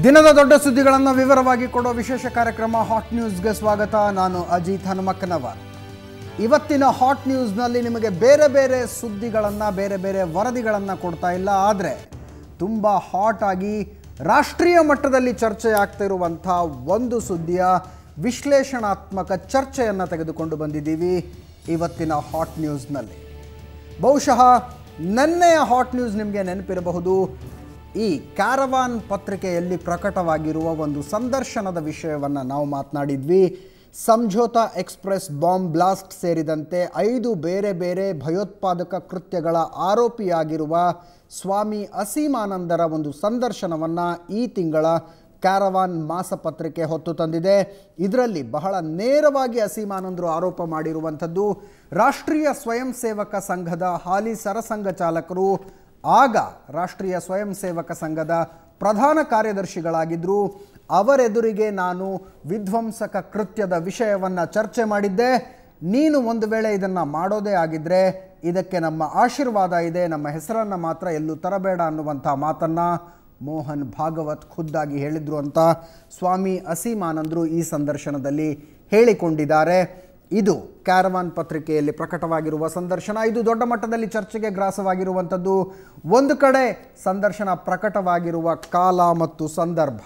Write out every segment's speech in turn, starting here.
ದಿನದ ದೊಡ್ಡ ಸುದ್ದಿಗಳನ್ನು ವಿವರವಾಗಿ ಕೊಡೋ ವಿಶೇಷ ಕಾರ್ಯಕ್ರಮ ಹಾಟ್ ನ್ಯೂಸ್ಗೆ ಸ್ವಾಗತ. ನಾನು ಅಜಿತ್ ಹನುಮಕ್ಕನವರ್. ಇವತ್ತಿನ ಹಾಟ್ ನ್ಯೂಸ್ನಲ್ಲಿ ನಿಮಗೆ ಬೇರೆ ಬೇರೆ ಸುದ್ದಿಗಳನ್ನು ಬೇರೆ ಬೇರೆ ವರದಿಗಳನ್ನು ಕೊಡ್ತಾ ಇಲ್ಲ, ಆದರೆ ತುಂಬ ಹಾಟ್ ಆಗಿ ರಾಷ್ಟ್ರೀಯ ಮಟ್ಟದಲ್ಲಿ ಚರ್ಚೆ ಆಗ್ತಿರುವಂಥ ಒಂದು ಸುದ್ದಿಯ ವಿಶ್ಲೇಷಣಾತ್ಮಕ ಚರ್ಚೆಯನ್ನು ತೆಗೆದುಕೊಂಡು ಬಂದಿದ್ದೀವಿ ಇವತ್ತಿನ ಹಾಟ್ ನ್ಯೂಸ್ನಲ್ಲಿ. ಬಹುಶಃ ನೆನ್ನೆಯ ಹಾಟ್ ನ್ಯೂಸ್ ನಿಮಗೆ ನೆನಪಿರಬಹುದು. ಈ ಕ್ಯಾರವಾನ್ ಪತ್ರಿಕೆಯಲ್ಲಿ ಪ್ರಕಟವಾಗಿರುವ ಒಂದು ಸಂದರ್ಶನದ ವಿಷಯವನ್ನು ನಾವು ಮಾತನಾಡಿದ್ವಿ. ಸಂಜೋತಾ ಎಕ್ಸ್ಪ್ರೆಸ್ ಬಾಂಬ್ ಬ್ಲಾಸ್ಟ್ ಸೇರಿದಂತೆ 5 ಬೇರೆ ಬೇರೆ ಭಯೋತ್ಪಾದಕ ಕೃತ್ಯಗಳ ಆರೋಪಿಯಾಗಿರುವ ಸ್ವಾಮಿ ಅಸೀಮಾನಂದರ ಒಂದು ಸಂದರ್ಶನವನ್ನು ಈ ತಿಂಗಳ ಕ್ಯಾರವಾನ್ ಮಾಸಪತ್ರಿಕೆ ಹೊತ್ತು ತಂದಿದೆ. ಇದರಲ್ಲಿ ಬಹಳ ನೇರವಾಗಿ ಅಸೀಮಾನಂದರು ಆರೋಪ ಮಾಡಿರುವಂಥದ್ದು ರಾಷ್ಟ್ರೀಯ ಸ್ವಯಂ ಸೇವಕ ಸಂಘದ ಹಾಲಿ ಸರಸಂಘ ಚಾಲಕರು, ಆಗ ರಾಷ್ಟ್ರೀಯ ಸ್ವಯಂ ಸೇವಕ ಸಂಘದ ಪ್ರಧಾನ ಕಾರ್ಯದರ್ಶಿಗಳಾಗಿದ್ದರು, ಅವರೆದುರಿಗೆ ನಾನು ವಿಧ್ವಂಸಕ ಕೃತ್ಯದ ವಿಷಯವನ್ನು ಚರ್ಚೆ ಮಾಡಿದ್ದೆ. ನೀನು ಒಂದು ವೇಳೆ ಇದನ್ನು ಮಾಡೋದೇ ಆಗಿದ್ದರೆ ಇದಕ್ಕೆ ನಮ್ಮ ಆಶೀರ್ವಾದ ಇದೆ, ನಮ್ಮ ಹೆಸರನ್ನು ಮಾತ್ರ ಎಲ್ಲೂ ತರಬೇಡ ಅನ್ನುವಂಥ ಮಾತನ್ನು ಮೋಹನ್ ಭಾಗವತ್ ಖುದ್ದಾಗಿ ಹೇಳಿದರು ಅಂತ ಸ್ವಾಮಿ ಅಸೀಮಾನಂದರು ಈ ಸಂದರ್ಶನದಲ್ಲಿ ಹೇಳಿಕೊಂಡಿದ್ದಾರೆ. ಇದು ಕ್ಯಾರವಾನ್ ಪತ್ರಿಕೆಯಲ್ಲಿ ಪ್ರಕಟವಾಗಿರುವ ಸಂದರ್ಶನ. ಇದು ದೊಡ್ಡ ಮಟ್ಟದಲ್ಲಿ ಚರ್ಚೆಗೆ ಗ್ರಾಸವಾಗಿರುವಂಥದ್ದು. ಒಂದು ಕಡೆ ಸಂದರ್ಶನ ಪ್ರಕಟವಾಗಿರುವ ಕಾಲ ಮತ್ತು ಸಂದರ್ಭ,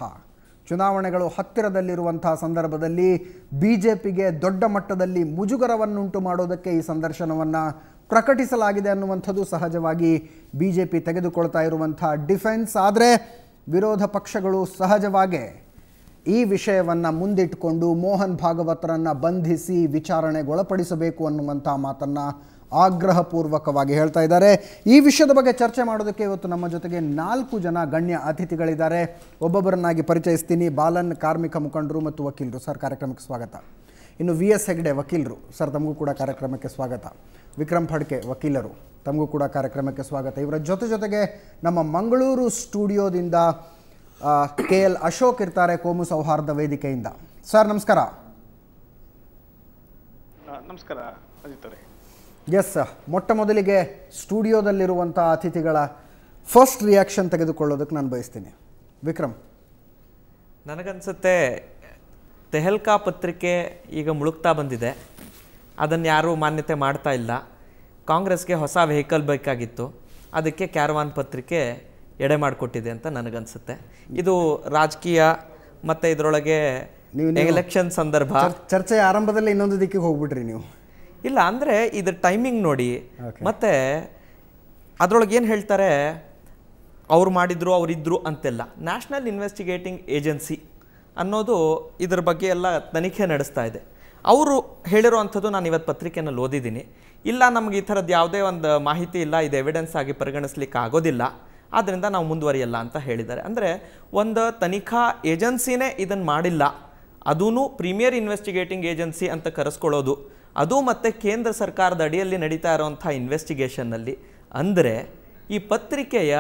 ಚುನಾವಣೆಗಳು ಹತ್ತಿರದಲ್ಲಿರುವಂಥ ಸಂದರ್ಭದಲ್ಲಿ BJPಗೆ ದೊಡ್ಡ ಮಟ್ಟದಲ್ಲಿ ಮುಜುಗರವನ್ನುಂಟು ಮಾಡೋದಕ್ಕೆ ಈ ಸಂದರ್ಶನವನ್ನು ಪ್ರಕಟಿಸಲಾಗಿದೆ ಅನ್ನುವಂಥದ್ದು ಸಹಜವಾಗಿ BJP ತೆಗೆದುಕೊಳ್ತಾ ಇರುವಂಥ ಡಿಫೆನ್ಸ್. ಆದರೆ ವಿರೋಧ ಪಕ್ಷಗಳು ಸಹಜವಾಗೇ ಈ ವಿಷಯವನ್ನು ಮುಂದಿಟ್ಟುಕೊಂಡು ಮೋಹನ್ ಭಾಗವತರನ್ನು ಬಂಧಿಸಿ ವಿಚಾರಣೆಗೊಳಪಡಿಸಬೇಕು ಅನ್ನುವಂಥ ಮಾತನ್ನು ಆಗ್ರಹಪೂರ್ವಕವಾಗಿ ಹೇಳ್ತಾ ಇದ್ದಾರೆ. ಈ ವಿಷಯದ ಬಗ್ಗೆ ಚರ್ಚೆ ಮಾಡೋದಕ್ಕೆ ಇವತ್ತು ನಮ್ಮ ಜೊತೆಗೆ 4 ಜನ ಗಣ್ಯ ಅತಿಥಿಗಳಿದ್ದಾರೆ. ಒಬ್ಬೊಬ್ಬರನ್ನಾಗಿ ಪರಿಚಯಿಸ್ತೀನಿ. ಬಾಲನ್ ಕಾರ್ಮಿಕ ಮುಖಂಡರು ಮತ್ತು ವಕೀಲರು, ಸರ್ ಕಾರ್ಯಕ್ರಮಕ್ಕೆ ಸ್ವಾಗತ. ಇನ್ನು VS ಹೆಗ್ಡೆ ವಕೀಲರು, ಸರ್ ತಮಗೂ ಕೂಡ ಕಾರ್ಯಕ್ರಮಕ್ಕೆ ಸ್ವಾಗತ. ವಿಕ್ರಮ್ ಫಡ್ಕೆ ವಕೀಲರು, ತಮಗೂ ಕೂಡ ಕಾರ್ಯಕ್ರಮಕ್ಕೆ ಸ್ವಾಗತ. ಇವರ ಜೊತೆಗೆ ನಮ್ಮ ಮಂಗಳೂರು ಸ್ಟುಡಿಯೋದಿಂದ KL ಅಶೋಕ್ ಇರ್ತಾರೆ, ಕೋಮು ಸೌಹಾರ್ದ ವೇದಿಕೆಯಿಂದ. ಸರ್ ನಮಸ್ಕಾರ. ನಮಸ್ಕಾರ ಅಜಿತ್ ಅವರೇ. ಎಸ್ ಸರ್, ಮೊಟ್ಟ ಮೊದಲಿಗೆ ಸ್ಟುಡಿಯೋದಲ್ಲಿರುವಂಥ ಅತಿಥಿಗಳ ಫಸ್ಟ್ ರಿಯಾಕ್ಷನ್ ತೆಗೆದುಕೊಳ್ಳೋದಕ್ಕೆ ನಾನು ಬಯಸ್ತೀನಿ. ವಿಕ್ರಮ್. ನನಗನ್ಸುತ್ತೆ ತೆಹಲ್ಕಾ ಪತ್ರಿಕೆ ಈಗ ಮುಳುಗ್ತಾ ಬಂದಿದೆ, ಅದನ್ನು ಯಾರೂ ಮಾನ್ಯತೆ ಮಾಡ್ತಾ ಇಲ್ಲ. ಕಾಂಗ್ರೆಸ್ಗೆ ಹೊಸ ವೆಹಿಕಲ್ ಬೇಕಾಗಿತ್ತು, ಅದಕ್ಕೆ ಕ್ಯಾರವಾನ್ ಪತ್ರಿಕೆ ಎಡೆ ಮಾಡಿಕೊಟ್ಟಿದೆ ಅಂತ ನನಗನ್ಸುತ್ತೆ. ಇದು ರಾಜಕೀಯ ಮತ್ತು ಇದರೊಳಗೆ ಎಲೆಕ್ಷನ್ ಸಂದರ್ಭ. ಚರ್ಚೆಯ ಆರಂಭದಲ್ಲಿ ಇನ್ನೊಂದು ದಿಕ್ಕಿಗೆ ಹೋಗ್ಬಿಟ್ರಿ ನೀವು. ಇಲ್ಲ ಅಂದರೆ ಇದ್ರ ಟೈಮಿಂಗ್ ನೋಡಿ, ಮತ್ತು ಅದರೊಳಗೆ ಏನು ಹೇಳ್ತಾರೆ, ಅವ್ರು ಮಾಡಿದ್ರು ಅವರಿದ್ದರು ಅಂತೆಲ್ಲ. ನ್ಯಾಷನಲ್ ಇನ್ವೆಸ್ಟಿಗೇಟಿಂಗ್ ಏಜೆನ್ಸಿ ಅನ್ನೋದು ಇದ್ರ ಬಗ್ಗೆ ಎಲ್ಲ ತನಿಖೆ ನಡೆಸ್ತಾ ಇದೆ. ಅವರು ಹೇಳಿರೋ ನಾನು ಇವತ್ತು ಪತ್ರಿಕೆಯಲ್ಲಿ ಓದಿದ್ದೀನಿ. ಇಲ್ಲ, ನಮಗೆ ಈ ಥರದ್ದು ಯಾವುದೇ ಒಂದು ಮಾಹಿತಿ ಇಲ್ಲ, ಇದು ಎವಿಡೆನ್ಸ್ ಆಗಿ ಪರಿಗಣಿಸ್ಲಿಕ್ಕೆ ಆಗೋದಿಲ್ಲ, ಆದ್ದರಿಂದ ನಾವು ಮುಂದುವರಿಯಲ್ಲ ಅಂತ ಹೇಳಿದ್ದಾರೆ. ಅಂದರೆ ಒಂದು ತನಿಖಾ ಏಜೆನ್ಸಿನೇ ಇದನ್ನು ಮಾಡಿಲ್ಲ, ಅದೂ ಪ್ರೀಮಿಯರ್ ಇನ್ವೆಸ್ಟಿಗೇಟಿಂಗ್ ಏಜೆನ್ಸಿ ಅಂತ ಕರೆಸ್ಕೊಳ್ಳೋದು, ಅದು ಮತ್ತು ಕೇಂದ್ರ ಸರ್ಕಾರದ ಅಡಿಯಲ್ಲಿ ನಡೀತಾ ಇರೋವಂಥ ಇನ್ವೆಸ್ಟಿಗೇಷನ್ನಲ್ಲಿ. ಅಂದರೆ ಈ ಪತ್ರಿಕೆಯ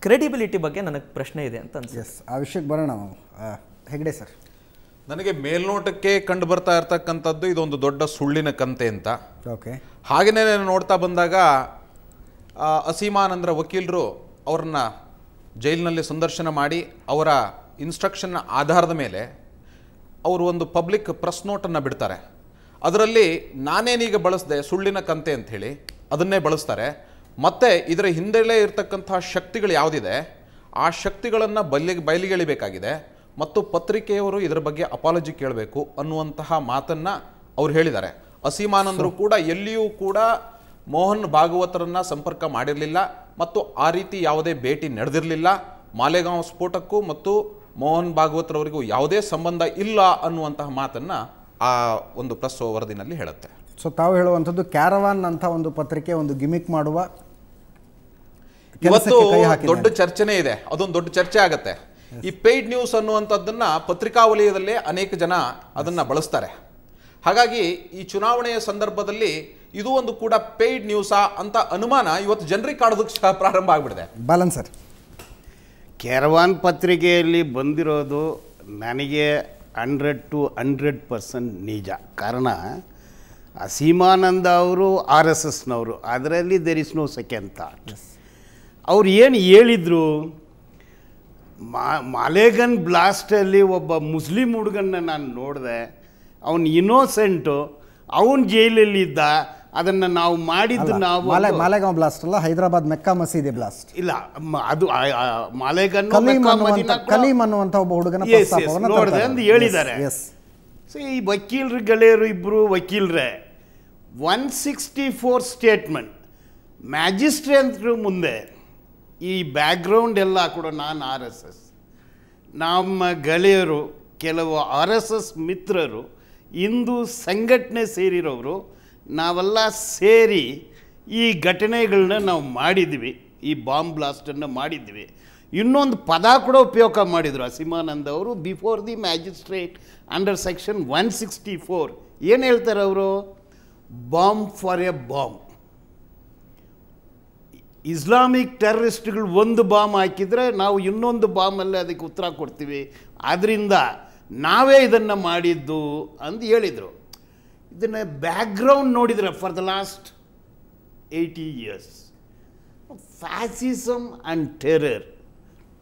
ಕ್ರೆಡಿಬಿಲಿಟಿ ಬಗ್ಗೆ ನನಗೆ ಪ್ರಶ್ನೆ ಇದೆ ಅಂತ ಅನ್ಸುತ್ತೆ. ಆ ವಿಷಯಕ್ಕೆ ಬರೋಣ. ಹೆಗ್ಡೆ ಸರ್, ನನಗೆ ಮೇಲ್ನೋಟಕ್ಕೆ ಕಂಡು ಬರ್ತಾ ಇರ್ತಕ್ಕಂಥದ್ದು ಇದೊಂದು ದೊಡ್ಡ ಸುಳ್ಳಿನ ಕಂತೆ ಅಂತ. ಓಕೆ. ಹಾಗೆಯೇ ನೋಡ್ತಾ ಬಂದಾಗ ಅಸೀಮಾನಂದರ ವಕೀಲರು ಅವ್ರನ್ನ ಜೈಲಿನಲ್ಲಿ ಸಂದರ್ಶನ ಮಾಡಿ ಅವರ ಇನ್ಸ್ಟ್ರಕ್ಷನ್ನ ಆಧಾರದ ಮೇಲೆ ಅವರು ಒಂದು ಪಬ್ಲಿಕ್ ಪ್ರೆಸ್ ನೋಟನ್ನು ಬಿಡ್ತಾರೆ. ಅದರಲ್ಲಿ ನಾನೇನೀಗ ಬಳಸಿದೆ ಸುಳ್ಳಿನ ಕಂತೆ ಅಂಥೇಳಿ ಅದನ್ನೇ ಬಳಸ್ತಾರೆ. ಮತ್ತು ಇದರ ಹಿಂದೆಲೇ ಇರತಕ್ಕಂಥ ಶಕ್ತಿಗಳು ಯಾವುದಿದೆ ಆ ಶಕ್ತಿಗಳನ್ನು ಬಯಲಿಗೆಳಿಬೇಕಾಗಿದೆ ಮತ್ತು ಪತ್ರಿಕೆಯವರು ಇದರ ಬಗ್ಗೆ ಅಪಾಲಜಿ ಕೇಳಬೇಕು ಅನ್ನುವಂತಹ ಮಾತನ್ನು ಅವ್ರು ಹೇಳಿದ್ದಾರೆ. ಅಸೀಮಾನಂದರು ಕೂಡ ಎಲ್ಲಿಯೂ ಕೂಡ ಮೋಹನ್ ಭಾಗವತರನ್ನು ಸಂಪರ್ಕ ಮಾಡಿರಲಿಲ್ಲ ಮತ್ತು ಆ ರೀತಿ ಯಾವುದೇ ಭೇಟಿ ನಡೆದಿರಲಿಲ್ಲ. ಮಾಲೆಗಾಂವ್ ಸ್ಫೋಟಕ್ಕೂ ಮತ್ತು ಮೋಹನ್ ಭಾಗವತರವರಿಗೂ ಯಾವುದೇ ಸಂಬಂಧ ಇಲ್ಲ ಅನ್ನುವಂತಹ ಮಾತನ್ನು ಆ ಒಂದು ಪ್ರೆಸ್ ವರದಿನಲ್ಲಿ ಹೇಳುತ್ತೆ. ಸೊ ತಾವು ಹೇಳುವಂಥದ್ದು ಕ್ಯಾರವಾನ್ ಅಂತ ಒಂದು ಪತ್ರಿಕೆ ಒಂದು ಗಿಮಿಕ್ ಮಾಡುವ ಇವತ್ತು ದೊಡ್ಡ ಚರ್ಚೆನೇ ಇದೆ, ಅದೊಂದು ದೊಡ್ಡ ಚರ್ಚೆ ಆಗತ್ತೆ. ಈ ಪೇಯ್ಡ್ ನ್ಯೂಸ್ ಅನ್ನುವಂಥದ್ದನ್ನು ಪತ್ರಿಕಾ ವಲಯದಲ್ಲೇ ಅನೇಕ ಜನ ಅದನ್ನು ಬಳಸ್ತಾರೆ. ಹಾಗಾಗಿ ಈ ಚುನಾವಣೆಯ ಸಂದರ್ಭದಲ್ಲಿ ಇದು ಒಂದು ಕೂಡ ಪೇಯ್ಡ್ ನ್ಯೂಸಾ ಅಂತ ಅನುಮಾನ ಇವತ್ತು ಜನರಿಗೆ ಕಾಡೋದಕ್ಕೆ ಪ್ರಾರಂಭ ಆಗಿಬಿಡಿದೆ. ಬಾಲನ್ ಸರ್, ಕ್ಯಾರವಾನ್ ಪತ್ರಿಕೆಯಲ್ಲಿ ಬಂದಿರೋದು ನನಗೆ 100% ನಿಜ. ಕಾರಣ ಅಸೀಮಾನಂದ ಅವರು RSSನವರು, ಅದರಲ್ಲಿ there is no second thought. ಅವ್ರು ಏನು ಹೇಳಿದರು, ಮಾಲೇಗನ್ ಬ್ಲಾಸ್ಟಲ್ಲಿ ಒಬ್ಬ ಮುಸ್ಲಿಂ ಹುಡುಗನ್ನ ನಾನು ನೋಡಿದೆ. ಅವನು ಇನ್ನೋಸೆಂಟು, ಅವನು ಜೈಲಲ್ಲಿದ್ದ. ಅದನ್ನು ನಾವು ಮಾಡಿದ್ದು ನಾವು ಮಾಲೆಗಾಂವ್ ಬ್ಲಾಸ್ಟ್ ಅಲ್ಲ, ಹೈದರಾಬಾದ್ ಮೆಕ್ಕಾ ಮಸೀದಿ ಬ್ಲಾಸ್ಟ್ ಇಲ್ಲ, ಅದು ಮಾಲೇಗನ್ ಕಲೀಮ್ ಅನ್ನುವಂಥ ಒಬ್ಬ ಹುಡುಗನ ನೋಡಿದೆ ಅಂತ ಹೇಳಿದ್ದಾರೆ. ಸೊ ಈ ವಕೀಲರು ಗೆಳೆಯರು ಇಬ್ಬರು ವಕೀಲರೇ 164 ಸ್ಟೇಟ್ಮೆಂಟ್ ಮ್ಯಾಜಿಸ್ಟ್ರೇಟ್ರು ಮುಂದೆ ಈ ಬ್ಯಾಕ್ಗ್ರೌಂಡ್ ಎಲ್ಲ ಕೂಡ ನಾನು RSS, ನಮ್ಮ ಗೆಳೆಯರು ಕೆಲವು RSS ಮಿತ್ರರು, ಹಿಂದೂ ಸಂಘಟನೆ ಸೇರಿರೋರು, ನಾವೆಲ್ಲ ಸೇರಿ ಈ ಘಟನೆಗಳನ್ನ ನಾವು ಮಾಡಿದ್ವಿ, ಈ ಬಾಂಬ್ ಬ್ಲಾಸ್ಟನ್ನು ಮಾಡಿದ್ವಿ. ಇನ್ನೊಂದು ಪದ ಕೂಡ ಉಪಯೋಗ ಮಾಡಿದರು ಅಸೀಮಾನಂದ್ ಅವರು, before the magistrate under section 164. ಏನು ಹೇಳ್ತಾರೆ ಅವರು? Bomb for a bomb. Islamic ಟೆರರಿಸ್ಟ್ಗಳು ಒಂದು ಬಾಂಬ್ ಹಾಕಿದರೆ ನಾವು ಇನ್ನೊಂದು ಬಾಂಬಲ್ಲಿ ಅದಕ್ಕೆ ಉತ್ತರ ಕೊಡ್ತೀವಿ, ಆದ್ದರಿಂದ ನಾವೇ ಇದನ್ನು ಮಾಡಿದ್ದು ಅಂತ ಹೇಳಿದರು. ಇದನ್ನು ಬ್ಯಾಕ್ಗ್ರೌಂಡ್ ನೋಡಿದರೆ for the last 80 years fascism and terror,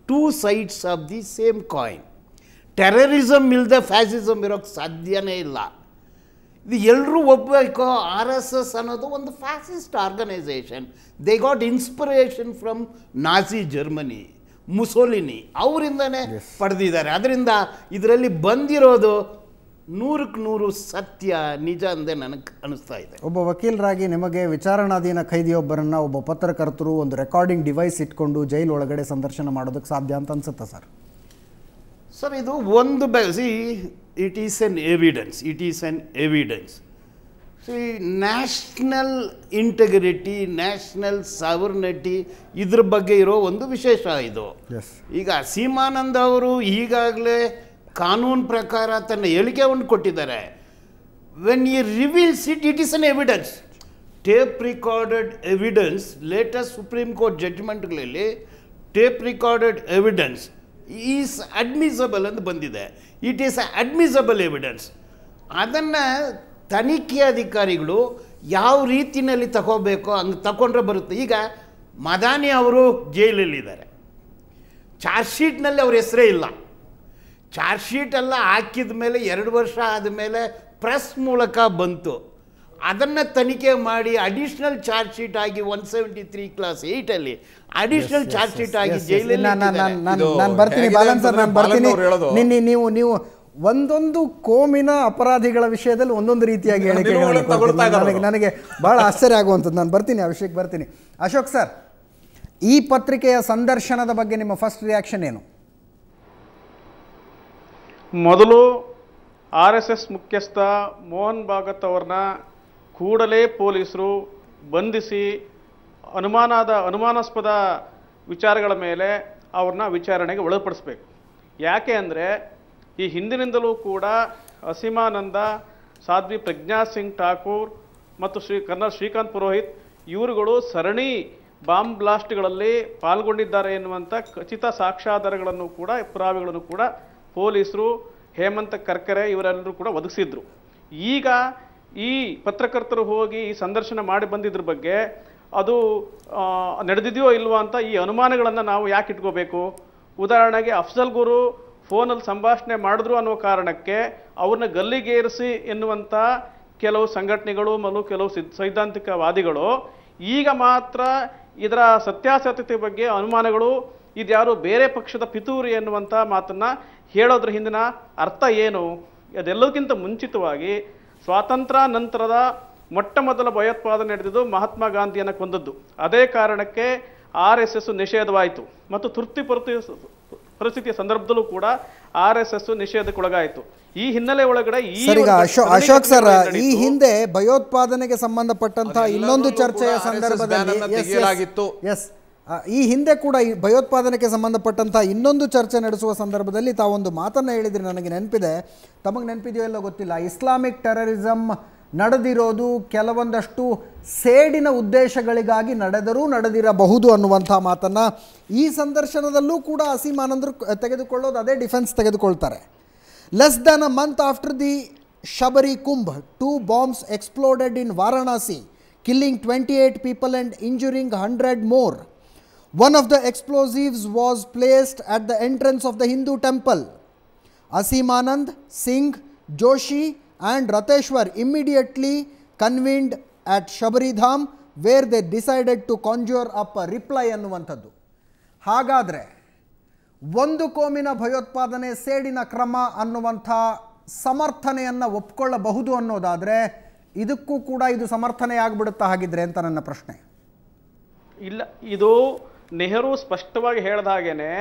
two sides of the same coin. Terrorism ಇಲ್ಲದೆ ಫ್ಯಾಸಿಸಮ್ ಇರೋಕ್ಕೆ ಸಾಧ್ಯನೇ ಇಲ್ಲ. ಇದು ಎಲ್ಲರೂ ಒಪ್ಪಬೇಕು. RSS ಅನ್ನೋದು ಒಂದು fascist organisation. They got inspiration from Nazi Germany, Mussolini, ಅವರಿಂದನೇ ಪಡೆದಿದ್ದಾರೆ. ಅದರಿಂದ ಇದರಲ್ಲಿ ಬಂದಿರೋದು 100% ಸತ್ಯ, ನಿಜ ಅಂದೇ ನನಗೆ ಅನಿಸ್ತಾ ಇದೆ. ಒಬ್ಬ ವಕೀಲರಾಗಿ ನಿಮಗೆ ವಿಚಾರಣಾಧೀನ ಖೈದಿಯೊಬ್ಬರನ್ನು ಒಬ್ಬ ಪತ್ರಕರ್ತರು ಒಂದು ರೆಕಾರ್ಡಿಂಗ್ ಡಿವೈಸ್ ಇಟ್ಕೊಂಡು ಜೈಲು ಒಳಗಡೆ ಸಂದರ್ಶನ ಮಾಡೋದಕ್ಕೆ ಸಾಧ್ಯ ಅಂತ ಅನ್ಸುತ್ತಾ ಸರ್? ಸರ್, ಇದು ಒಂದು it is N evidence. C, national integrity, national sovereignty, ಇದ್ರ ಬಗ್ಗೆ ಇರೋ ಒಂದು ವಿಶೇಷ ಇದು. ಈಗ ಅಸೀಮಾನಂದ್ ಅವರು ಈಗಾಗಲೇ ಕಾನೂನು ಪ್ರಕಾರ ತನ್ನ ಹೇಳಿಕೆಯನ್ನು ಕೊಟ್ಟಿದ್ದಾರೆ. When you reveals it, it is an evidence. Tape recorded evidence, latest Supreme Court ಜಡ್ಜ್ಮೆಂಟ್ಗಳಲ್ಲಿ tape recorded evidence is admissible ಅಂತ ಬಂದಿದೆ. It is admissible evidence. ಅದನ್ನು ತನಿಖೆ ಅಧಿಕಾರಿಗಳು ಯಾವ ರೀತಿಯಲ್ಲಿ ತಗೋಬೇಕೋ ಹಂಗೆ ತಗೊಂಡ್ರೆ ಬರುತ್ತೆ. ಈಗ ಮದಾನಿ ಅವರು ಜೈಲಲ್ಲಿದ್ದಾರೆ, ಚಾರ್ಜ್ ಶೀಟ್ನಲ್ಲಿ ಅವ್ರ ಹೆಸರೇ ಇಲ್ಲ. ಚಾರ್ಜ್ ಶೀಟೆಲ್ಲ ಹಾಕಿದ ಮೇಲೆ 2 ವರ್ಷ ಆದಮೇಲೆ ಪ್ರೆಸ್ ಮೂಲಕ ಬಂತು. ಅದನ್ನು ತನಿಖೆ ಮಾಡಿ ಅಡಿಷ್ನಲ್ ಚಾರ್ಜ್ ಶೀಟ್ ಆಗಿ 173 ಕ್ಲಾಸ್ 8 ಅಡಿಷ್ನಲ್ ಚಾರ್ಜ್ ಶೀಟ್ ಆಗಿ ಜೈಲಲ್ಲಿ ನಾನು ಬರ್ತೀನಿ ಬಾಲನ್ ಸರ್, ನಾನು ಬರ್ತೀನಿ. ನೀವು ಒಂದೊಂದು ಕೋಮಿನ ಅಪರಾಧಿಗಳ ವಿಷಯದಲ್ಲಿ ಒಂದೊಂದು ರೀತಿಯಾಗಿ ಹೇಳಿಕೆ ನನಗೆ ಬಹಳ ಆಶ್ಚರ್ಯ ಆಗುವಂಥದ್ದು. ನಾನು ಬರ್ತೀನಿ, ಆ ವಿಷಯಕ್ಕೆ ಬರ್ತೀನಿ. ಅಶೋಕ್ ಸರ್, ಈ ಪತ್ರಿಕೆಯ ಸಂದರ್ಶನದ ಬಗ್ಗೆ ನಿಮ್ಮ ಫಸ್ಟ್ ರಿಯಾಕ್ಷನ್ ಏನು? ಮೊದಲು RSS ಮುಖ್ಯಸ್ಥ ಮೋಹನ್ ಭಾಗವತ್ ಅವ್ರನ್ನ ಕೂಡಲೇ ಪೊಲೀಸರು ಬಂಧಿಸಿ ಅನುಮಾನಾಸ್ಪದ ವಿಚಾರಗಳ ಮೇಲೆ ಅವ್ರನ್ನ ವಿಚಾರಣೆಗೆ ಒಳಪಡಿಸಬೇಕು. ಯಾಕೆ ಅಂದರೆ ಈ ಹಿಂದಿನಿಂದಲೂ ಕೂಡ ಅಸೀಮಾನಂದ, ಸಾಧ್ವಿ ಪ್ರಜ್ಞಾ ಸಿಂಗ್ ಠಾಕೂರ್ ಮತ್ತು ಕರ್ನಲ್ ಶ್ರೀಕಾಂತ್ ಪುರೋಹಿತ್ ಇವರುಗಳು ಸರಣಿ ಬಾಂಬ್ ಬ್ಲಾಸ್ಟ್ಗಳಲ್ಲಿ ಪಾಲ್ಗೊಂಡಿದ್ದಾರೆ ಎನ್ನುವಂಥ ಖಚಿತ ಸಾಕ್ಷ್ಯಾಧಾರಗಳನ್ನು ಕೂಡ, ಪುರಾವೆಗಳನ್ನು ಕೂಡ ಪೊಲೀಸರು, ಹೇಮಂತ್ ಕರ್ಕರೆ ಇವರೆಲ್ಲರೂ ಕೂಡ ಒದಗಿಸಿದ್ರು. ಈಗ ಈ ಪತ್ರಕರ್ತರು ಹೋಗಿ ಈ ಸಂದರ್ಶನ ಮಾಡಿ ಬಂದಿದ್ರ ಬಗ್ಗೆ ಅದು ನಡೆದಿದೆಯೋ ಇಲ್ವೋ ಅಂತ ಈ ಅನುಮಾನಗಳನ್ನು ನಾವು ಯಾಕೆ ಇಟ್ಕೋಬೇಕು? ಉದಾಹರಣೆಗೆ ಅಫ್ಜಲ್ ಗುರು ಫೋನಲ್ಲಿ ಸಂಭಾಷಣೆ ಮಾಡಿದ್ರು ಅನ್ನೋ ಕಾರಣಕ್ಕೆ ಅವ್ರನ್ನ ಗಲ್ಲಿಗೇರಿಸಿ ಎನ್ನುವಂಥ ಕೆಲವು ಸಂಘಟನೆಗಳು ಮತ್ತು ಕೆಲವು ಸೈದ್ಧಾಂತಿಕವಾದಿಗಳು ಈಗ ಮಾತ್ರ ಇದರ ಸತ್ಯಾಸತ್ಯತೆ ಬಗ್ಗೆ ಅನುಮಾನಗಳು, ಇದ್ಯಾರು ಬೇರೆ ಪಕ್ಷದ ಪಿತೂರಿ ಎನ್ನುವಂಥ ಮಾತನ್ನು ಹೇಳೋದ್ರ ಹಿಂದಿನ ಅರ್ಥ ಏನು? ಅದೆಲ್ಲದಕ್ಕಿಂತ ಮುಂಚಿತವಾಗಿ ಸ್ವಾತಂತ್ರ್ಯ ನಂತರದ ಮೊಟ್ಟ ಮೊದಲ ಭಯೋತ್ಪಾದನೆ ನಡೆದಿದ್ದು ಮಹಾತ್ಮ ಗಾಂಧಿಯನ್ನು ಕೊಂದದ್ದು. ಅದೇ ಕಾರಣಕ್ಕೆ RSS ನಿಷೇಧವಾಯಿತು ಮತ್ತು ತುರ್ತು ಪರಿಸ್ಥಿತಿಯ ಸಂದರ್ಭದಲ್ಲೂ ಕೂಡ RSS ನಿಷೇಧಕ್ಕೊಳಗಾಯಿತು. ಈ ಹಿನ್ನೆಲೆ ಒಳಗಡೆ ಅಶೋಕ್ ಸರ್, ಈ ಹಿಂದೆ ಭಯೋತ್ಪಾದನೆಗೆ ಸಂಬಂಧಪಟ್ಟಂತಹ ಇನ್ನೊಂದು ಚರ್ಚೆಯ ಸಂದರ್ಭದಲ್ಲಿ ಈ ಹಿಂದೆ ಕೂಡ ಈ ಭಯೋತ್ಪಾದನೆಗೆ ಸಂಬಂಧಪಟ್ಟಂಥ ಇನ್ನೊಂದು ಚರ್ಚೆ ನಡೆಸುವ ಸಂದರ್ಭದಲ್ಲಿ ತಾವೊಂದು ಮಾತನ್ನು ಹೇಳಿದರೆ ನನಗೆ ನೆನಪಿದೆ, ತಮಗೆ ನೆನಪಿದೆಯೋ ಎಲ್ಲೋ ಗೊತ್ತಿಲ್ಲ. ಇಸ್ಲಾಮಿಕ್ ಟೆರರಿಸಮ್ ನಡೆದಿರೋದು ಕೆಲವೊಂದಷ್ಟು ಸೇಡಿನ ಉದ್ದೇಶಗಳಿಗಾಗಿ ನಡೆದಿರಬಹುದು ಅನ್ನುವಂಥ ಮಾತನ್ನು ಈ ಸಂದರ್ಶನದಲ್ಲೂ ಕೂಡ ಅಸೀಮಾನಂದರು ತೆಗೆದುಕೊಳ್ಳೋದು ಅದೇ ಡಿಫೆನ್ಸ್ ತೆಗೆದುಕೊಳ್ತಾರೆ. Less than a month after the Shabari Kumbh, 2 bombs exploded in Varanasi, killing 28 people and injuring 100 more. One of the explosives was placed at the entrance of the Hindu temple. Asim Anand, Singh, Joshi and Rateshwar immediately convened at Shabari Dham where they decided to conjure up a reply ಅನ್ನುವಂಥದ್ದು. ಹಾಗಾದರೆ ಒಂದು ಕೋಮಿನ ಭಯೋತ್ಪಾದನೆ ಸೇಡಿನ ಕ್ರಮ ಅನ್ನುವಂಥ ಸಮರ್ಥನೆಯನ್ನು ಒಪ್ಕೊಳ್ಳಬಹುದು ಅನ್ನೋದಾದರೆ ಇದಕ್ಕೂ ಕೂಡ ಇದು ಸಮರ್ಥನೆ ಆಗಿಬಿಡುತ್ತಾ ಹಾಗಿದ್ರೆ ಅಂತ ನನ್ನ ಪ್ರಶ್ನೆ. ಇಲ್ಲ, ಇದು ನೆಹರು ಸ್ಪಷ್ಟವಾಗಿ ಹೇಳಿದ ಹಾಗೇನೆ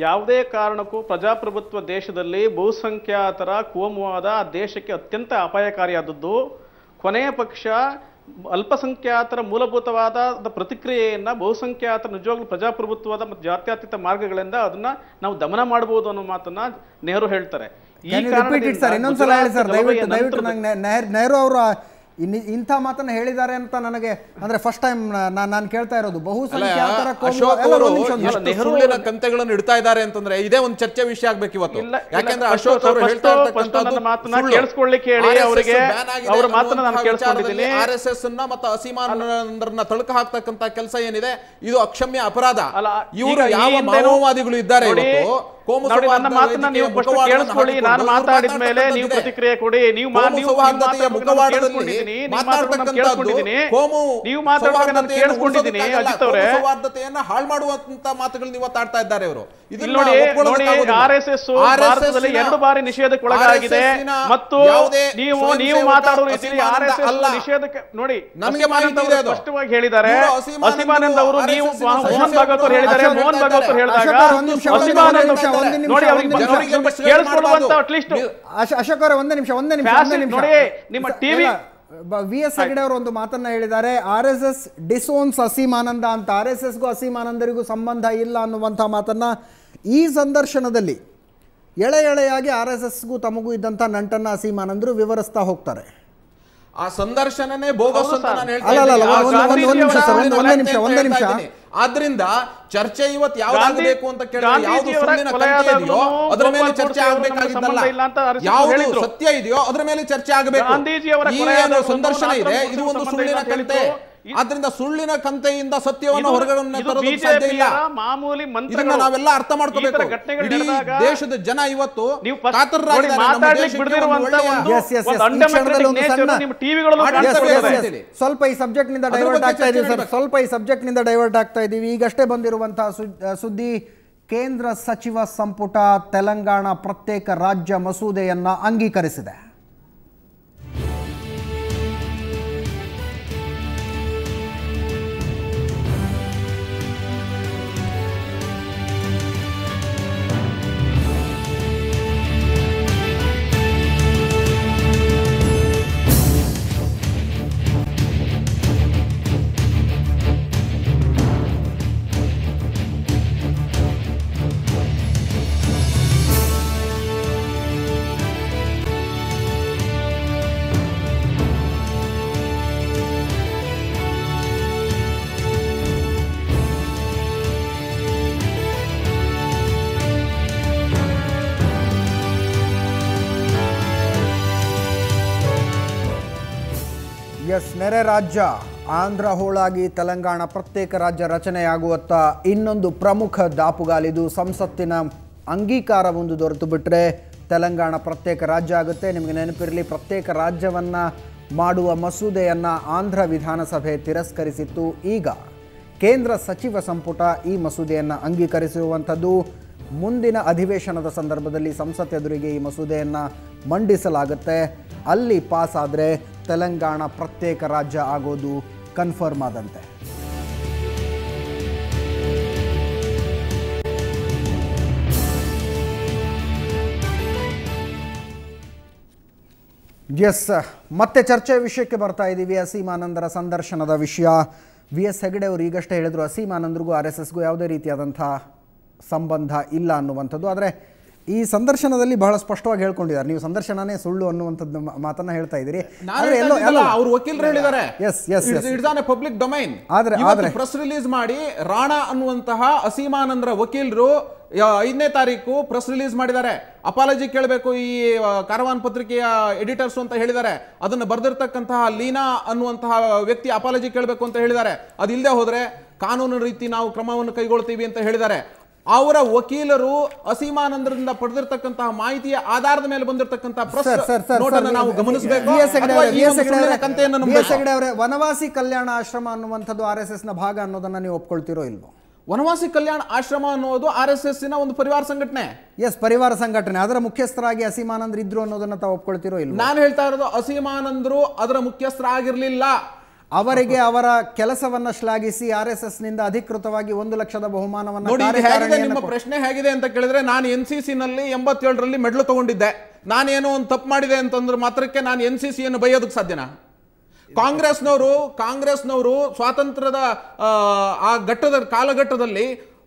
ಯಾವುದೇ ಕಾರಣಕ್ಕೂ ಪ್ರಜಾಪ್ರಭುತ್ವ ದೇಶದಲ್ಲಿ ಬಹುಸಂಖ್ಯಾತರ ಕೋಮುವಾದ ದೇಶಕ್ಕೆ ಅತ್ಯಂತ ಅಪಾಯಕಾರಿಯಾದದ್ದು. ಕೊನೆಯ ಪಕ್ಷ ಅಲ್ಪಸಂಖ್ಯಾತರ ಮೂಲಭೂತವಾದ ಪ್ರತಿಕ್ರಿಯೆಯನ್ನು ಬಹುಸಂಖ್ಯಾತರ ನಿಜವಾಗ್ಲೂ ಪ್ರಜಾಪ್ರಭುತ್ವದ ಮತ್ತು ಜಾತ್ಯತೀತ ಮಾರ್ಗಗಳಿಂದ ಅದನ್ನ ನಾವು ದಮನ ಮಾಡಬಹುದು ಅನ್ನೋ ಮಾತನ್ನ ನೆಹರು ಹೇಳ್ತಾರೆ. ಈ ನೆಹರು ಅವರು ಇಂಥ ಮಾತನ್ನ ಹೇಳಿದ್ದಾರೆ ಅಂತ ನನಗೆ ಅಂದ್ರೆ ಫಸ್ಟ್ ಟೈಮ್ ನಾನು ಕೇಳ್ತಾ ಇರೋದು. ಬಹುಸಂಖ್ಯಾತರ ನೆಹರುವಿನ ಕಂತೆಗಳನ್ನು ಇಡ್ತಾ ಇದ್ದಾರೆ ಅಂತಂದ್ರೆ ಇದೇ ಒಂದು ಚರ್ಚೆ ವಿಷಯ ಆಗ್ಬೇಕು ಇವತ್ತು. ಯಾಕಂದ್ರೆ ಅಶೋಕ್ ಅವರು ಹೇಳ್ತಾ RSS ಅನ್ನ ಮತ್ತು ಅಸೀಮಾನಂದರನ್ನ ತಳುಕ ಹಾಕ್ತಕ್ಕಂತ ಕೆಲಸ ಏನಿದೆ ಇದು ಅಕ್ಷಮ್ಯ ಅಪರಾಧ. ಇವರು ಯಾವ ಮಾವೋವಾದಿಗಳು ಇದ್ದಾರೆ ಇವತ್ತು ನನ್ನ ಮಾತನ್ನ ನೀವು ಕೇಳಿಸ್ಕೊಳ್ಳಿ. ನಾನು ಮಾತಾಡಿದ ಮೇಲೆ ನೀವು ಪ್ರತಿಕ್ರಿಯೆ ಕೊಡಿ. ನೀವು ಸೌಹಾರ್ದತೆಯನ್ನ ಹಾಳು ಮಾಡುವಂತ ಮಾತುಗಳನ್ನ ಇವತ್ತಾಡ್ತಾ ಇದ್ದಾರೆ ಇವರು. RSS ಭಾರತದಲ್ಲಿ 2 ಬಾರಿ ನಿಷೇಧಕ್ಕೆ ಒಳಗಾಗಿದೆ ಮತ್ತು ನೀವು ಮಾತಾಡೋ ರೀತಿಯಲ್ಲಿ RSS ನಿಷೇಧಕ್ಕೆ ನೋಡಿ ನನಗೆ ಸ್ಪಷ್ಟವಾಗಿ ಹೇಳಿದ್ದಾರೆ. ಅಸೀಮಾನಂದ್ ಅವರು ನೀವು ಮೋಹನ್ ಭಾಗವತ್ ಅವರು ಹೇಳಿದ್ದಾರೆ. ಮೋಹನ್ ಭಾಗವತ್ ಅವರು ಹೇಳಿದಾಗ ಅಸೀಮಾನಂದ್ ನೋಡಿ ಕೇಳಿಸ್ಕೊಳ್ಳುವಂತ ಅಟ್ಲೀಸ್ಟ್ ಅಶೋಕ್ ಅವರೇ ಒಂದೇ ನಿಮಿಷ ನೋಡಿ ನಿಮ್ಮ ಟಿವಿ VS ಹೆಗಡೆ ಅವರು ಒಂದು ಮಾತನ್ನ ಹೇಳಿದ್ದಾರೆ. RSS ಡಿಸೋನ್ಸ್ ಅಸೀಮ್ ಆನಂದ ಅಂತ. RSSಗೂ ಅಸೀಮ್ ಆನಂದರಿಗೂ ಸಂಬಂಧ ಇಲ್ಲ ಅನ್ನುವಂಥ ಮಾತನ್ನ ಈ ಸಂದರ್ಶನದಲ್ಲಿ ಎಳೆಯಾಗಿ RSSಗೂ ತಮಗೂ ಇದ್ದಂಥ ನಂಟನ್ನ ಅಸೀಮ್ ಆನಂದರು ವಿವರಿಸ್ತಾ ಹೋಗ್ತಾರೆ. ಆ ಸಂದರ್ಶನನೇ ಬೋಗಸ್ ಅಂತ ನಾನು ಹೇಳ್ತಾ ಇದ್ದೀನಿ. ಆದ್ರಿಂದ ಚರ್ಚೆ ಇವತ್ತು ಯಾವ್ದಾಗಬೇಕು ಅಂತ ಕೇಳಿದ್ರೆ ಯಾವ್ದು ಸುಳ್ಳಿನ ಕಂತೆ ಇದೆಯೋ ಅದರ ಮೇಲೆ ಚರ್ಚೆ ಆಗಬೇಕಾಗಿದ್ದಲ್ಲ, ಯಾವುದು ಸತ್ಯ ಇದೆಯೋ ಅದರ ಮೇಲೆ ಚರ್ಚೆ ಆಗಬೇಕು. ಈ ಏನು ಸಂದರ್ಶನ ಇದೆ ಇದು ಒಂದು ಸುಳ್ಳಿನ ಕಂತೆ. ಆದ್ರಿಂದ ಸುಳ್ಳಿನ ಕಂತೆಯಿಂದ ಸತ್ಯವನ್ನು ಹೊರಗಡೆ ತರೋದು ಸಾಧ್ಯ ಇಲ್ಲ. ಇದನ್ನ ನಾವೆಲ್ಲ ಅರ್ಥ ಮಾಡ್ಕೋಬೇಕು. ಇಡೀ ದೇಶದ ಜನ ಇವತ್ತು ಸ್ವಲ್ಪ ಈ ಸಬ್ಜೆಕ್ಟ್ ನಿಂದ ಡೈವರ್ಟ್ ಆಗ್ತಾ ಇದೀವಿ ಸರ್, ಸ್ವಲ್ಪ ಈ ಸಬ್ಜೆಕ್ಟ್ ನಿಂದ ಡೈವರ್ಟ್ ಆಗ್ತಾ ಇದೀವಿ. ಈಗಷ್ಟೇ ಬಂದಿರುವಂತಹ ಸುದ್ದಿ, ಕೇಂದ್ರ ಸಚಿವ ಸಂಪುಟ ತೆಲಂಗಾಣ ಪ್ರತ್ಯೇಕ ರಾಜ್ಯ ಮಸೂದೆಯನ್ನ ಅಂಗೀಕರಿಸಿದೆ. ನೆರೆ ರಾಜ್ಯ ಆಂಧ್ರ ಹೋಳಾಗಿ ತೆಲಂಗಾಣ ಪ್ರತ್ಯೇಕ ರಾಜ್ಯ ರಚನೆಯಾಗುವತ್ತ ಇನ್ನೊಂದು ಪ್ರಮುಖ ದಾಪುಗಾಲಿದು. ಸಂಸತ್ತಿನ ಅಂಗೀಕಾರ ಒಂದು ದೊರೆತು ಬಿಟ್ಟರೆ ತೆಲಂಗಾಣ ಪ್ರತ್ಯೇಕ ರಾಜ್ಯ ಆಗುತ್ತೆ. ನಿಮಗೆ ನೆನಪಿರಲಿ, ಪ್ರತ್ಯೇಕ ರಾಜ್ಯವನ್ನು ಮಾಡುವ ಮಸೂದೆಯನ್ನು ಆಂಧ್ರ ವಿಧಾನಸಭೆ ತಿರಸ್ಕರಿಸಿತ್ತು. ಈಗ ಕೇಂದ್ರ ಸಚಿವ ಸಂಪುಟ ಈ ಮಸೂದೆಯನ್ನು ಅಂಗೀಕರಿಸಿರುವಂಥದ್ದು. ಮುಂದಿನ ಅಧಿವೇಶನದ ಸಂದರ್ಭದಲ್ಲಿ ಸಂಸತ್ ಎದುರಿಗೆ ಈ ಮಸೂದೆಯನ್ನು ಮಂಡಿಸಲಾಗುತ್ತೆ. ಅಲ್ಲಿ ಪಾಸ್ ಆದರೆ ತೆಲಂಗಾಣ ಪ್ರತ್ಯೇಕ ರಾಜ್ಯ ಆಗೋದು ಕನ್ಫರ್ಮ್ ಆದಂತೆ. ಎಸ್, ಮತ್ತೆ ಚರ್ಚೆ ವಿಷಯಕ್ಕೆ ಬರ್ತಾ ಇದ್ದೀವಿ. ಅಸೀಮ್ ಆನಂದರ ಸಂದರ್ಶನದ ವಿಷಯ. VS ಹೆಗಡೆ ಅವರು ಈಗಷ್ಟೇ ಹೇಳಿದರು ಅಸೀಮ್ ಆನಂದ್ರಿಗೂ RSSಗೂ ಯಾವುದೇ ರೀತಿಯಾದಂಥ ಸಂಬಂಧ ಇಲ್ಲ ಅನ್ನುವಂಥದ್ದು. ಆದರೆ ಈ ಸಂದರ್ಶನದಲ್ಲಿ ಬಹಳ ಸ್ಪಷ್ಟವಾಗಿ ಹೇಳ್ಕೊಂಡಿದ್ದಾರೆ. ನೀವು ಸಂದರ್ಶನನೇ ಸುಳ್ಳು ಅನ್ನುವಂಥದ್ದು ಮಾತನ್ನ ಹೇಳ್ತಾ ಇದ್ದೀರಿ. ಅವರು ವಕೀಲರು ಹೇಳಿದ್ದಾರೆ it's on A public domain. ಆದ್ರೆ ಪ್ರೆಸ್ ರಿಲೀಸ್ ಮಾಡಿ ರಾಣಾ ಅನ್ನುವಂತಹ ಅಸೀಮಾನಂದ್ರ ವಕೀಲರು 5ನೇ ತಾರೀಕು ಪ್ರೆಸ್ ರಿಲೀಸ್ ಮಾಡಿದ್ದಾರೆ. ಅಪಾಲಜಿ ಕೇಳಬೇಕು ಈ ಕಾರವಾನ್ ಪತ್ರಿಕೆಯ ಎಡಿಟರ್ಸ್ ಅಂತ ಹೇಳಿದ್ದಾರೆ. ಅದನ್ನು ಬರೆದಿರ್ತಕ್ಕಂತಹ ಲೀನಾ ಅನ್ನುವಂತಹ ವ್ಯಕ್ತಿ ಅಪಾಲಜಿ ಕೇಳಬೇಕು ಅಂತ ಹೇಳಿದ್ದಾರೆ. ಅದಿಲ್ಲದೆ ಹೋದ್ರೆ ಕಾನೂನು ರೀತಿ ನಾವು ಕ್ರಮವನ್ನು ಕೈಗೊಳ್ತೀವಿ ಅಂತ ಹೇಳಿದ್ದಾರೆ. ಅವರ ವಕೀಲರು ಅಸೀಮಾನಂದರಿಂದ ಪಡೆದಿರ್ತಕ್ಕಂತಹ ಮಾಹಿತಿಯ ಆಧಾರದ ಮೇಲೆ ಬಂದಿರತಕ್ಕಂತಹ ನಾವು ಗಮನಿಸಬೇಕು. ವನವಾಸಿ ಕಲ್ಯಾಣ ಆಶ್ರಮ ಅನ್ನುವಂಥದ್ದು RSS ನ ಭಾಗ ಅನ್ನೋದನ್ನ ನೀವು ಒಪ್ಕೊಳ್ತಿರೋ ಇಲ್ವೋ? ವನವಾಸಿ ಕಲ್ಯಾಣ ಆಶ್ರಮ ಅನ್ನೋದು RSS ನ ಒಂದು ಪರಿವಾರ ಸಂಘಟನೆ. ಎಸ್, ಪರಿವಾರ ಸಂಘಟನೆ. ಅದರ ಮುಖ್ಯಸ್ಥರಾಗಿ ಅಸೀಮಾನಂದ್ರ ಇದ್ರು ಅನ್ನೋದನ್ನ ತಾವು ಒಪ್ಕೊಳ್ತಿರೋ ಇಲ್ವೋ? ನಾನು ಹೇಳ್ತಾ ಇರೋದು ಅಸೀಮಾನಂದರು ಅದರ ಮುಖ್ಯಸ್ಥರಾಗಿರ್ಲಿಲ್ಲ. ಅವರಿಗೆ ಅವರ ಕೆಲಸವನ್ನ ಶ್ಲಾಘಿಸಿ RSS ನಿಂದ ಅಧಿಕೃತವಾಗಿ 1 ಲಕ್ಷದ ಬಹುಮಾನವನ್ನು ನೋಡಿ. ನಿಮ್ಮ ಪ್ರಶ್ನೆ ಹೇಗಿದೆ ಅಂತ ಕೇಳಿದ್ರೆ, ನಾನು NCC ನಲ್ಲಿ 87ರಲ್ಲಿ ಮೆಡಲ್ ತಗೊಂಡಿದ್ದೆ. ನಾನೇನೋ ಒಂದು ತಪ್ಪು ಮಾಡಿದೆ ಅಂತಂದ್ರೆ ಮಾತ್ರಕ್ಕೆ ನಾನು NCC ಯನ್ನು ಬೈಯೋದಕ್ಕೆ ಸಾಧ್ಯನಾ? ಕಾಂಗ್ರೆಸ್ನವರು ಸ್ವಾತಂತ್ರ್ಯದ ಆ ಕಾಲಘಟ್ಟದಲ್ಲಿ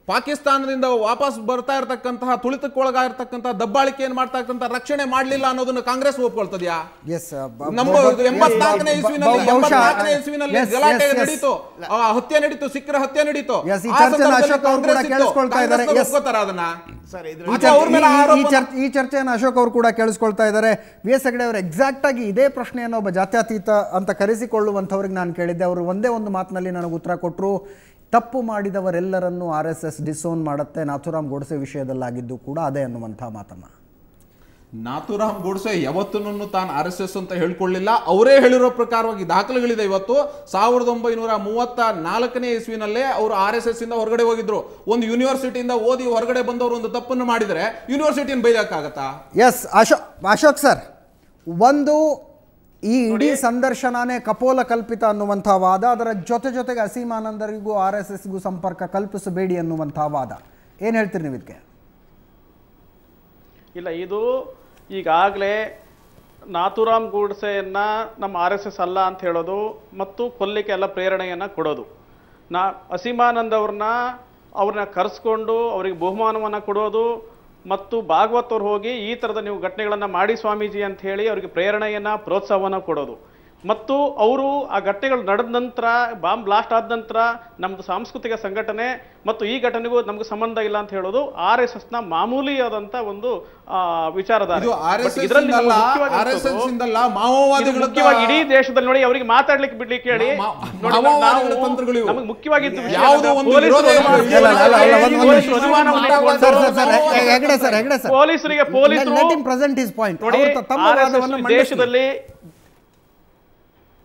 ಪಾಕಿಸ್ತಾನದಿಂದ ವಾಪಸ್ ಬರ್ತಾ ಇರತಕ್ಕಂತಹ ತುಳಿತಕ್ಕೊಳಗಾಗಿರ್ತಕ್ಕಂತಹ ದಬ್ಬಾಳಿಕೆಯನ್ನು ಮಾಡ್ತಾ ಇರ್ತಕ್ಕಂಥ ರಕ್ಷಣೆ ಮಾಡಲಿಲ್ಲ ಅನ್ನೋದನ್ನ ಕಾಂಗ್ರೆಸ್ ಒಪ್ಕೊಳ್ತದ್ಯಾ? ನಮ್ಮ 84ನೇ ಇಸ್ವಿನಲ್ಲಿ ಗಲಾಟೆ ನಡೀತು, ಹತ್ಯೆ ನಡೀತು, ಸಿಖ್ಖರ ಹತ್ಯೆ ನಡೀತು. ಈ ಚರ್ಚೆಯನ್ನು ಅಶೋಕ್ ಅವರು ಕೂಡ ಕೇಳಿಸ್ಕೊಳ್ತಾ ಇದ್ದಾರೆ. VS ಹೆಗಡೆ ಅವರು ಎಕ್ಸಾಕ್ಟ್ ಆಗಿ ಇದೇ ಪ್ರಶ್ನೆಯನ್ನು ಒಬ್ಬ ಜಾತ್ಯತೀತ ಅಂತ ಕರೆಸಿಕೊಳ್ಳುವಂಥವ್ರಿಗೆ ನಾನು ಕೇಳಿದ್ದೆ. ಅವರು ಒಂದೇ ಒಂದು ಮಾತಿನಲ್ಲಿ ನನಗೆ ಉತ್ತರ ಕೊಟ್ಟರು. ತಪ್ಪು ಮಾಡಿದವರೆಲ್ಲರನ್ನು RSS ಡಿಸೋನ್ ಮಾಡುತ್ತೆ, ನಾಥುರಾಮ್ ಗೋಡ್ಸೆ ವಿಷಯದಲ್ಲಾಗಿದ್ದು ಕೂಡ ಅದೇ ಅನ್ನುವಂಥ ಮಾತನ್ನ. ನಾಥುರಾಮ್ ಗೋಡ್ಸೆ ಯಾವತ್ತೂ ತಾನು RSS ಅಂತ ಹೇಳ್ಕೊಳ್ಳಿಲ್ಲ. ಅವರೇ ಹೇಳಿರೋ ಪ್ರಕಾರವಾಗಿ ದಾಖಲೆಗಳಿದೆ. ಇವತ್ತು 1934ನೇ ಇಸ್ವಿನಲ್ಲೇ ಅವರು RSS ಇಂದ ಹೊರಗಡೆ ಹೋಗಿದ್ರು. ಒಂದು ಯೂನಿವರ್ಸಿಟಿಯಿಂದ ಓದಿ ಹೊರಗಡೆ ಬಂದವರು ಒಂದು ತಪ್ಪನ್ನು ಮಾಡಿದರೆ ಯೂನಿವರ್ಸಿಟಿಯನ್ನು ಬೈದಕ್ಕಾಗತ್ತಾ? ಎಸ್, ಅಶೋಕ್ ಸರ್, ಒಂದು ಈ ಇಡೀ ಸಂದರ್ಶನನೇ ಕಪೋಲ ಕಲ್ಪಿತ ಅನ್ನುವಂಥ ವಾದ, ಅದರ ಜೊತೆಗೆ ಅಸೀಮಾನಂದರಿಗೂ RSSಗೂ ಸಂಪರ್ಕ ಕಲ್ಪಿಸಬೇಡಿ ಅನ್ನುವಂಥ ವಾದ, ಏನು ಹೇಳ್ತೀರಿ ನೀವು ಇದಕ್ಕೆ? ಇಲ್ಲ, ಇದು ಈಗಾಗಲೇ ನಾಥುರಾಮ್ ಗೋಡ್ಸೆಯನ್ನ ನಮ್ಮ RSS ಅಲ್ಲ ಅಂತ ಹೇಳೋದು ಮತ್ತು ಕೊಲ್ಲಿಕ್ಕೆ ಎಲ್ಲ ಪ್ರೇರಣೆಯನ್ನು ಕೊಡೋದು. ಅಸೀಮಾನಂದ್ ಅವ್ರನ್ನ ಕರೆಸ್ಕೊಂಡು ಅವರಿಗೆ ಬಹುಮಾನವನ್ನು ಕೊಡೋದು ಮತ್ತು ಭಾಗವತ್ ಅವ್ರು ಹೋಗಿ ಈ ಥರದ ನೀವು ಘಟನೆಗಳನ್ನು ಮಾಡಿ ಸ್ವಾಮೀಜಿ ಅಂತ ಹೇಳಿ ಅವರಿಗೆ ಪ್ರೇರಣೆಯನ್ನು ಪ್ರೋತ್ಸಾಹವನ್ನು ಕೊಡೋದು ಮತ್ತು ಅವರು ಆ ಘಟನೆಗಳು ನಡೆದ ನಂತರ ಬಾಂಬ್ ಬ್ಲಾಸ್ಟ್ ಆದ ನಂತರ ನಮ್ಮದು ಸಾಂಸ್ಕೃತಿಕ ಸಂಘಟನೆ ಮತ್ತು ಈ ಘಟನೆಗೂ ನಮ್ಗೆ ಸಂಬಂಧ ಇಲ್ಲ ಅಂತ ಹೇಳೋದು RSSನ ಮಾಮೂಲಿಯಾದಂಥ ಒಂದು ವಿಚಾರಧಾರೆ. ಮುಖ್ಯವಾಗಿ ಇಡೀ ದೇಶದಲ್ಲಿ ನೋಡಿ, ಅವರಿಗೆ ಮಾತಾಡ್ಲಿಕ್ಕೆ ಬಿಡ್ಲಿಕ್ಕೆ ಹೇಳಿ, ನಮಗೆ ಮುಖ್ಯವಾಗಿದ್ದು ಪೊಲೀಸರಿಗೆ ದೇಶದಲ್ಲಿ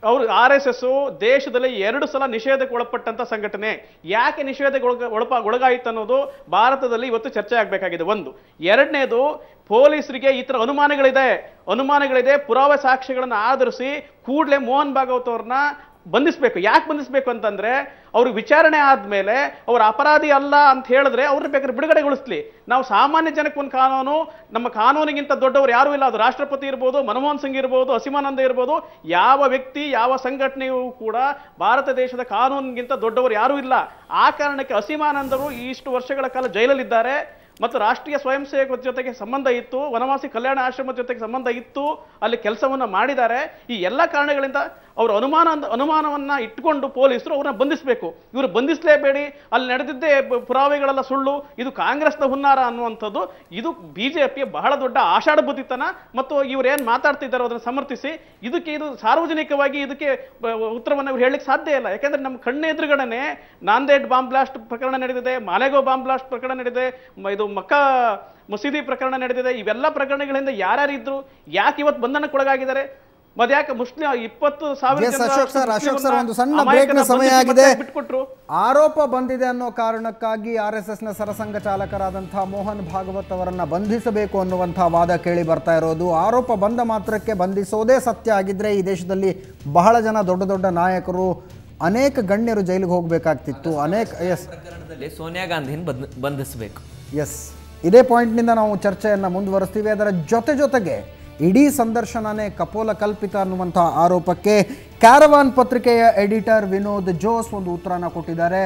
ಅವರು RSS ದೇಶದಲ್ಲಿ 2 ಸಲ ನಿಷೇಧಕ್ಕೆ ಒಳಪಟ್ಟಂತ ಸಂಘಟನೆ. ಯಾಕೆ ನಿಷೇಧಕ್ಕೆ ಒಳಗಾಯಿತು ಅನ್ನೋದು ಭಾರತದಲ್ಲಿ ಇವತ್ತು ಚರ್ಚೆ ಆಗಬೇಕಾಗಿದೆ. ಒಂದು. ಎರಡನೇದು, ಪೊಲೀಸರಿಗೆ ಈ ತರ ಅನುಮಾನಗಳಿದೆ, ಪುರಾವೆ ಸಾಕ್ಷ್ಯಗಳನ್ನು ಆಧರಿಸಿ ಕೂಡಲೇ ಮೋಹನ್ ಭಾಗವತ್ ಅವ್ರನ್ನ ಬಂಧಿಸಬೇಕು. ಯಾಕೆ ಬಂಧಿಸಬೇಕು ಅಂತಂದ್ರೆ, ಅವ್ರಿಗೆ ವಿಚಾರಣೆ ಆದ್ಮೇಲೆ ಅವ್ರ ಅಪರಾಧಿ ಅಲ್ಲ ಅಂತ ಹೇಳಿದ್ರೆ ಅವ್ರನ್ನ ಬೇಕಾದ್ರೆ ಬಿಡುಗಡೆಗೊಳಿಸ್ಲಿ. ನಾವು ಸಾಮಾನ್ಯ ಜನಕ್ಕೆ ಒಂದು ಕಾನೂನು, ನಮ್ಮ ಕಾನೂನಿಗಿಂತ ದೊಡ್ಡವರು ಯಾರು ಇಲ್ಲ. ಅದು ರಾಷ್ಟ್ರಪತಿ ಇರ್ಬೋದು, ಮನಮೋಹನ್ ಸಿಂಗ್ ಇರ್ಬೋದು, ಅಸೀಮಾನಂದ ಇರ್ಬೋದು, ಯಾವ ವ್ಯಕ್ತಿ ಯಾವ ಸಂಘಟನೆಯೂ ಕೂಡ ಭಾರತ ದೇಶದ ಕಾನೂನಿಗಿಂತ ದೊಡ್ಡವರು ಯಾರೂ ಇಲ್ಲ. ಆ ಕಾರಣಕ್ಕೆ ಅಸೀಮಾನಂದರು ಇಷ್ಟು ವರ್ಷಗಳ ಕಾಲ ಜೈಲಲ್ಲಿದ್ದಾರೆ ಮತ್ತು ರಾಷ್ಟ್ರೀಯ ಸ್ವಯಂ ಸೇವಕರ ಜೊತೆಗೆ ಸಂಬಂಧ ಇತ್ತು, ವನವಾಸಿ ಕಲ್ಯಾಣ ಆಶ್ರಮದ ಜೊತೆಗೆ ಸಂಬಂಧ ಇತ್ತು, ಅಲ್ಲಿ ಕೆಲಸವನ್ನ ಮಾಡಿದ್ದಾರೆ. ಈ ಎಲ್ಲ ಕಾರಣಗಳಿಂದ ಅವರು ಅನುಮಾನವನ್ನ ಇಟ್ಕೊಂಡು ಪೊಲೀಸರು ಅವ್ರನ್ನ ಬಂಧಿಸಬೇಕು. ಇವರು ಬಂಧಿಸಲೇಬೇಡಿ, ಅಲ್ಲಿ ನಡೆದಿದ್ದೇ ಪುರಾವೆಗಳೆಲ್ಲ ಸುಳ್ಳು, ಇದು ಕಾಂಗ್ರೆಸ್ನ ಹುನ್ನಾರ ಅನ್ನುವಂಥದ್ದು ಇದು ಬಿಜೆಪಿಯ ಬಹಳ ದೊಡ್ಡ ಆಷಾಢಬುದ್ಧಿತನ. ಮತ್ತು ಇವರೇನು ಮಾತಾಡ್ತಿದ್ದಾರೋ ಅದನ್ನು ಸಮರ್ಥಿಸಿ ಇದು ಸಾರ್ವಜನಿಕವಾಗಿ ಇದಕ್ಕೆ ಉತ್ತರವನ್ನು ಇವ್ರು ಹೇಳಲಿಕ್ಕೆ ಸಾಧ್ಯ ಇಲ್ಲ. ಯಾಕಂದ್ರೆ ನಮ್ಮ ಕಣ್ಣೆದುರುಗಡೆನೆ ನಾಂದೇಡ್ ಬಾಂಬ್ ಬ್ಲಾಸ್ಟ್ ಪ್ರಕರಣ ನಡೆದಿದೆ, ಮಾಲೆಗಾಂವ್ ಬಾಂಬ್ ಬ್ಲಾಸ್ಟ್ ಪ್ರಕರಣ ನಡೆದಿದೆ, ಇದು ಮಕ್ಕಾ ಮಸೀದಿ ಪ್ರಕರಣ ನಡೆದಿದೆ. ಇವೆಲ್ಲ ಪ್ರಕರಣಗಳಿಂದ ಯಾರ್ಯಾರಿದ್ರು, ಯಾಕೆ ಇವತ್ತು ಬಂಧನಕ್ಕೊಳಗಾಗಿದ್ದಾರೆ, ಮದ್ಯಾಕೆ ಮುಸ್ಲಿಂ 20,000 ಅಶೋಕ್ ಸರ್, ಒಂದು ಸಣ್ಣ ಬ್ರೇಕ್ನ ಸಮಯ ಆಗಿದೆ. ಆರೋಪ ಬಂದಿದೆ ಅನ್ನೋ ಕಾರಣಕ್ಕಾಗಿ RSSನ ಸರಸಂಘ ಚಾಲಕರಾದಂತಹ ಮೋಹನ್ ಭಾಗವತ್ ಅವರನ್ನ ಬಂಧಿಸಬೇಕು ಅನ್ನುವಂತಹ ವಾದ ಕೇಳಿ ಬರ್ತಾ ಇರೋದು. ಆರೋಪ ಬಂದ ಮಾತ್ರಕ್ಕೆ ಬಂಧಿಸೋದೇ ಸತ್ಯ ಆಗಿದ್ರೆ ಈ ದೇಶದಲ್ಲಿ ಬಹಳ ಜನ ದೊಡ್ಡ ನಾಯಕರು, ಅನೇಕ ಗಣ್ಯರು ಜೈಲಿಗೆ ಹೋಗಬೇಕಾಗ್ತಿತ್ತು. ಪ್ರಕರಣದಲ್ಲಿ ಸೋನಿಯಾ ಗಾಂಧಿನ ಬಂಧಿಸಬೇಕು. ಎಸ್, ಇದೇ ಪಾಯಿಂಟ್ನಿಂದ ನಾವು ಚರ್ಚೆಯನ್ನು ಮುಂದುವರಿಸ್ತೀವಿ. ಅದರ ಜೊತೆಗೆ ಇಡೀ ಸಂದರ್ಶನನೇ ಕಪೋಲ ಕಲ್ಪಿತ ಅನ್ನುವಂಥ ಆರೋಪಕ್ಕೆ ಕ್ಯಾರವಾನ್ ಪತ್ರಿಕೆಯ ಎಡಿಟರ್ ವಿನೋದ್ ಜೋಸ್ ಒಂದು ಉತ್ತರನ ಕೊಟ್ಟಿದ್ದಾರೆ.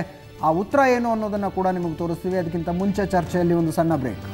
ಆ ಉತ್ತರ ಏನು ಅನ್ನೋದನ್ನು ಕೂಡ ನಿಮಗೆ ತೋರಿಸ್ತೀವಿ. ಅದಕ್ಕಿಂತ ಮುಂಚೆ ಚರ್ಚೆಯಲ್ಲಿ ಒಂದು ಸಣ್ಣ ಬ್ರೇಕ್.